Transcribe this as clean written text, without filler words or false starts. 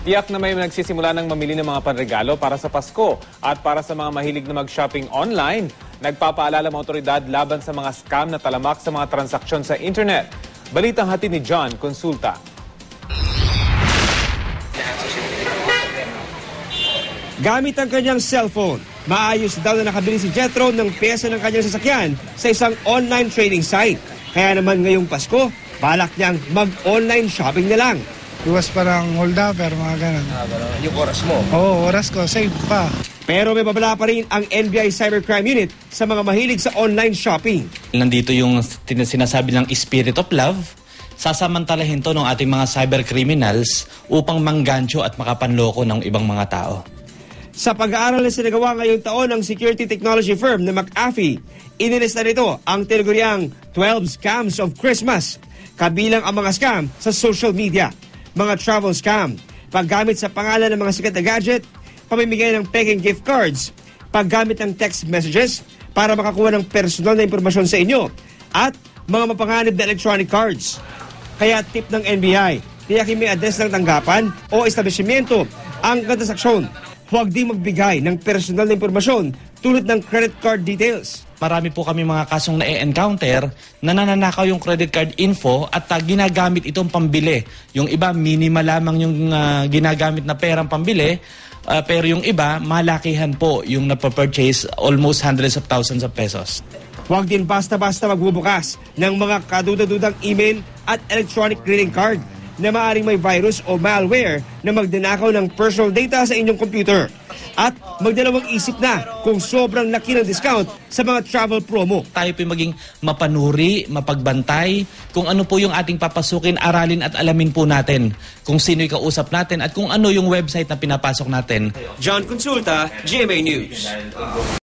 Tiyak na may nagsisimula ng mamili ng mga panregalo para sa Pasko at para sa mga mahilig na mag-shopping online. Nagpapaalala ng otoridad laban sa mga scam na talamak sa mga transaksyon sa internet. Balitang hatid ni John Consulta. Gamit ang kanyang cellphone, maayos daw na nakabili si Jethro ng pyesa ng kanyang sasakyan sa isang online trading site. Kaya naman ngayong Pasko, balak niyang mag-online shopping na lang. Iwas parang hold up, pero mga ganun. Yung oras mo? Oo, oras ko, save pa. Pero may babala pa rin ang NBI Cybercrime Unit sa mga mahilig sa online shopping. Nandito yung sinasabi ng spirit of love. Sasamantalahin to ng ating mga cybercriminals upang manggancho at makapanloko ng ibang mga tao. Sa pag-aaral na sinagawa ngayong taon ng security technology firm na McAfee, inilista nito ang tinaguriang 12 scams of Christmas. Kabilang ang mga scam sa social media, mga travel scam, paggamit sa pangalan ng mga sikat na gadget, pamimigay ng peking gift cards, paggamit ng text messages para makakuha ng personal na impormasyon sa inyo, at mga mapanganib na electronic cards. Kaya tip ng NBI, tiyakin may address ng tanggapan o establishmento ang transaksyon. Huwag din magbigay ng personal na impormasyon tulad ng credit card details. Marami po kami mga kasong na-encounter na nananakaw yung credit card info at ginagamit itong pambili. Yung iba, minimal lamang yung ginagamit na perang pambili, pero yung iba, malakihan po yung napapurchase, almost hundreds of thousands of pesos. Huwag din basta-basta magbubukas ng mga kadudadudang email at electronic greeting card na maaaring may virus o malware na magdanakaw ng personal data sa inyong computer. At magdalawang isip na kung sobrang laki ng discount sa mga travel promo. Tayo po maging mapanuri, mapagbantay, kung ano po yung ating papasukin, aralin at alamin po natin kung sino yung kausap natin at kung ano yung website na pinapasok natin. John Consulta, GMA News.